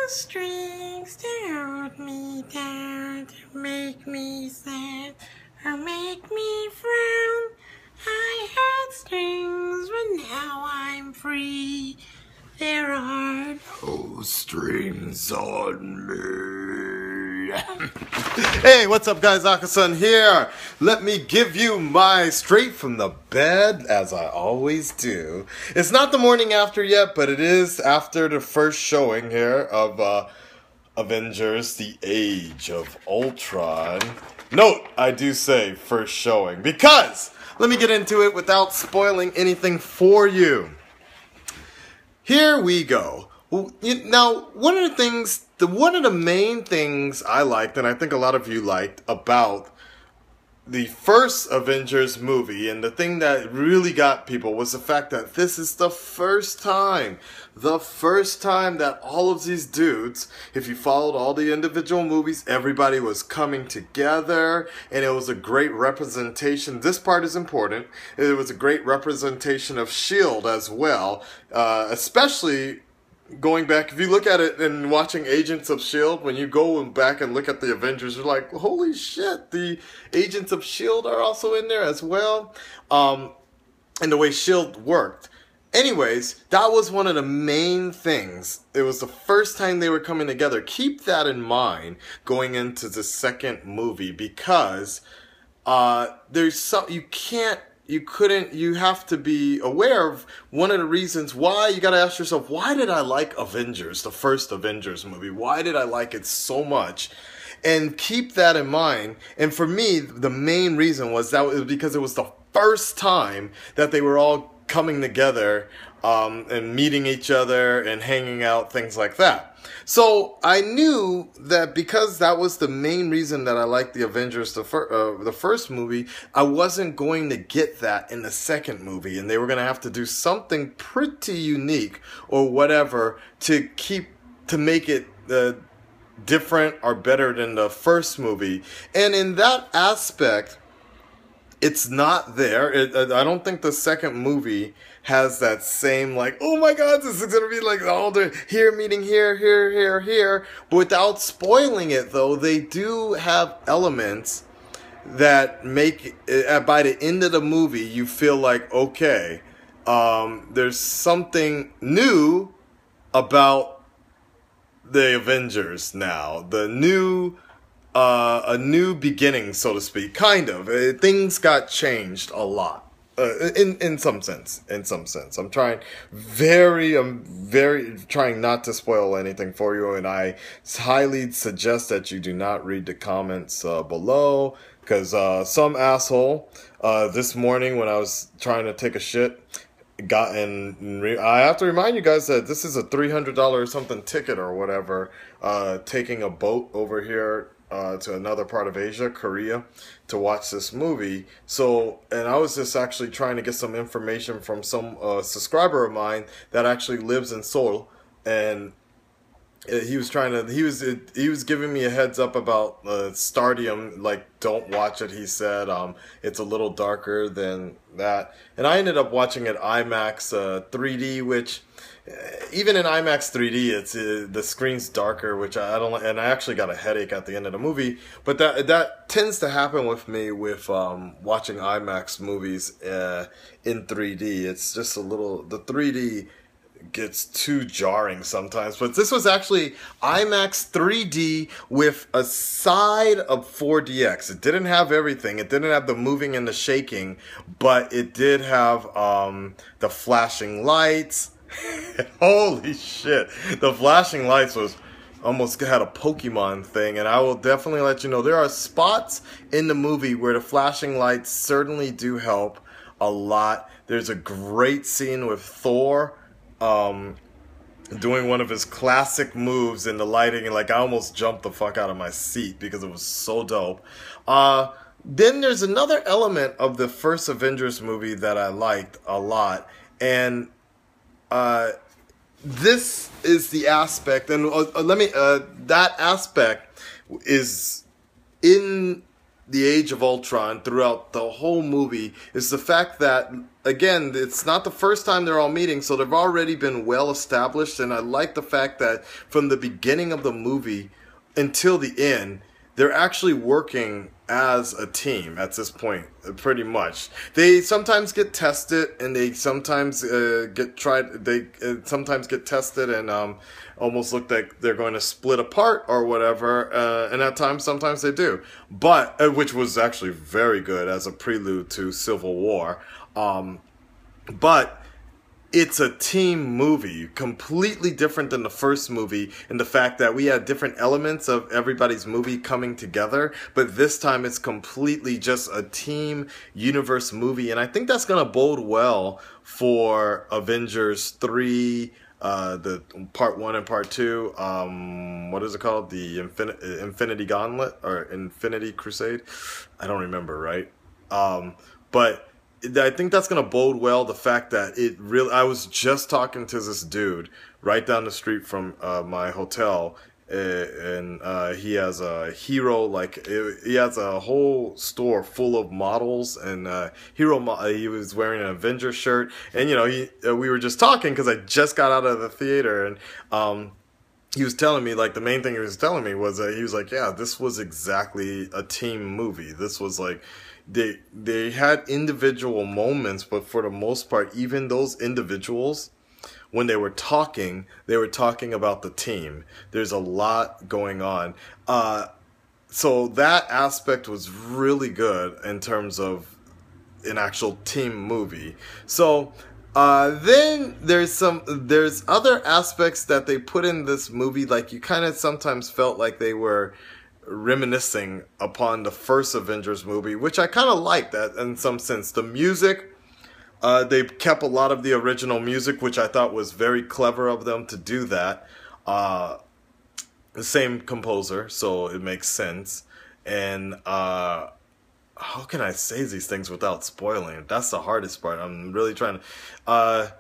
strings to hold me down, to make me sad, or make me frown. I had strings, but now I'm free. There are no strings on me. Hey, what's up guys, Akasan here. Let me give you my straight from the bed, as I always do. It's not the morning after yet, but it is after the first showing here of Avengers: The Age of Ultron. Note, I do say first showing, because let me get into it without spoiling anything for you. Here we go. Now, one of the main things I liked, and I think a lot of you liked, about the first Avengers movie, and the thing that really got people, was the fact that this is the first time that all of these dudes, if you followed all the individual movies, everybody was coming together, and it was a great representation. This part is important. It was a great representation of S.H.I.E.L.D. as well, especially going back, if you look at it and watching Agents of S.H.I.E.L.D., when you go back and look at the Avengers, you're like, holy shit, the Agents of S.H.I.E.L.D. are also in there as well, and the way S.H.I.E.L.D. worked. Anyways, that was one of the main things. It was the first time they were coming together. Keep that in mind going into the second movie, because there's some, you have to be aware of one of the reasons why. You gotta ask yourself, why did I like Avengers, the first Avengers movie? Why did I like it so much? And keep that in mind. And for me, the main reason was because it was the first time that they were all coming together and meeting each other and hanging out, things like that. So I knew that because that was the main reason that I liked the Avengers, the first movie, I wasn't going to get that in the second movie, and they were going to have to do something pretty unique or whatever to make it different or better than the first movie. And in that aspect, it's not there. I don't think the second movie has that same, like, oh my god, this is gonna be like all the here meeting here. But without spoiling it, though, they do have elements that make it, by the end of the movie, you feel like, okay, there's something new about the Avengers now. A new beginning, so to speak, kind of. Things got changed a lot. In some sense. I'm very trying not to spoil anything for you, and I highly suggest that you do not read the comments below, because some asshole this morning when I was trying to take a shit I have to remind you guys that this is a $300 or something ticket or whatever, taking a boat over here to another part of Asia, Korea, to watch this movie. So, and I was just actually trying to get some information from some subscriber of mine that actually lives in Seoul, and he was giving me a heads up about Stardom, like, don't watch it, he said. It's a little darker than that. And I ended up watching it IMAX 3D, which even in IMAX 3D, it's the screen's darker, which I don't like, and I actually got a headache at the end of the movie. But that tends to happen with me with watching IMAX movies in 3D. It's just the 3D gets too jarring sometimes. But this was actually IMAX 3D with a side of 4DX. It didn't have everything. It didn't have the moving and the shaking, but it did have the flashing lights. Holy shit, the flashing lights was almost had a Pokemon thing. And I will definitely let you know, there are spots in the movie where the flashing lights certainly do help a lot. There's a great scene with Thor doing one of his classic moves in the lighting, and like I almost jumped the fuck out of my seat because it was so dope. Then there's another element of the first Avengers movie that I liked a lot, and this is the aspect, and that aspect is in the Age of Ultron throughout the whole movie is the fact that, again, it's not the first time they're all meeting, so they've already been well established, and I like the fact that from the beginning of the movie until the end, they're actually working as a team at this point, pretty much. They sometimes get tested, and they sometimes sometimes get tested and almost look like they're going to split apart or whatever. And at times, sometimes they do, but which was actually very good as a prelude to Civil War. But it's a team movie, completely different than the first movie in the fact that we had different elements of everybody's movie coming together, but this time it's completely just a team universe movie, and I think that's going to bode well for Avengers 3, the part 1 and part 2, what is it called? The Infinity Gauntlet, or Infinity Crusade? I don't remember, right? But I think that's going to bode well, the fact that it really... I was just talking to this dude right down the street from my hotel, and he has a hero, he has a whole store full of models, and he was wearing an Avengers shirt, and, you know, we were just talking because I just got out of the theater, and he was telling me, like, the main thing he was telling me was that he was like, yeah, this was exactly a team movie. This was like... They had individual moments, but for the most part, even those individuals, when they were talking about the team. There's a lot going on. So that aspect was really good in terms of an actual team movie. So then there's other aspects that they put in this movie, like you kind of sometimes felt like they were reminiscing upon the first Avengers movie, which I kind of liked that in some sense. The music, they kept a lot of the original music, which I thought was very clever of them to do that. The same composer, so it makes sense. And how can I say these things without spoiling it? That's the hardest part. I'm really trying to...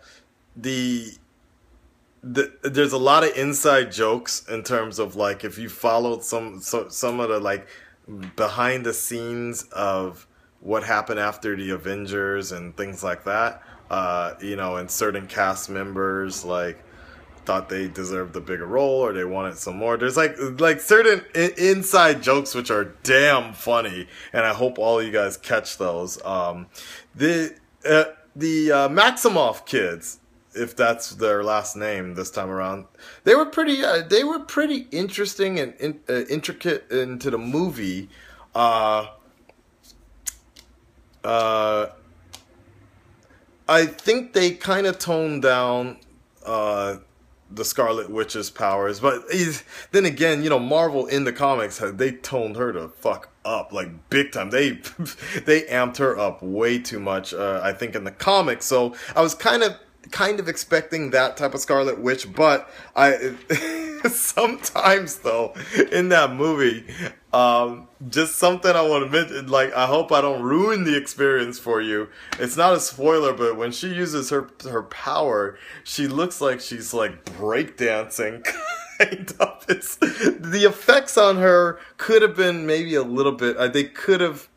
there's a lot of inside jokes in terms of, like, if you followed some of the, like, behind the scenes of what happened after the Avengers and things like that, you know, and certain cast members, like, thought they deserved a bigger role or they wanted some more. There's like certain inside jokes which are damn funny, and I hope all of you guys catch those. The Maximoff kids, if that's their last name this time around, they were pretty interesting and intricate into the movie. I think they kind of toned down the Scarlet Witch's powers, but then again, you know, Marvel in the comics, they toned her to fuck up, like, big time. They amped her up way too much, I think, in the comics. So I was kind of expecting that type of Scarlet Witch, but I sometimes though in that movie, just something I want to mention, like, I hope I don't ruin the experience for you. It's not a spoiler, but when she uses her power, she looks like she's like breakdancing. Kind of. It's the effects on her could have been maybe a little bit. They could have.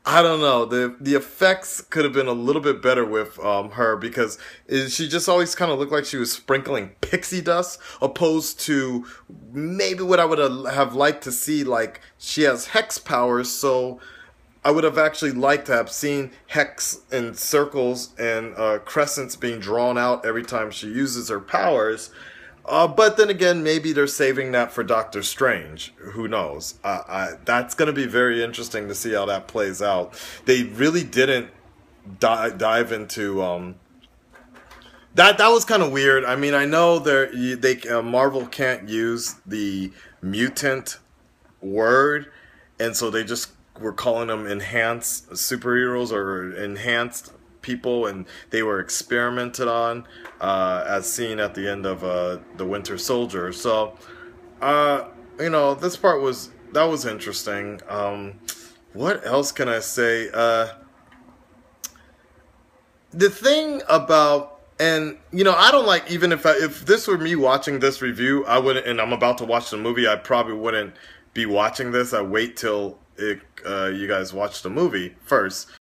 I don't know. The effects could have been a little bit better with her, because she just always kind of looked like she was sprinkling pixie dust, opposed to maybe what I would have liked to see. Like, she has hex powers, so I would have actually liked to have seen hex and circles and crescents being drawn out every time she uses her powers. But then again, maybe they're saving that for Doctor Strange. Who knows? That's going to be very interesting to see how that plays out. They really didn't dive into... That was kind of weird. I mean, I know Marvel can't use the mutant word, and so they just were calling them enhanced superheroes or enhanced people, and they were experimented on, as seen at the end of the Winter Soldier. So, you know, this part was interesting. What else can I say? The thing about, and you know, I don't like, even if this were me watching this review, I wouldn't, and I'm about to watch the movie, I probably wouldn't be watching this. I wait till you guys watch the movie first,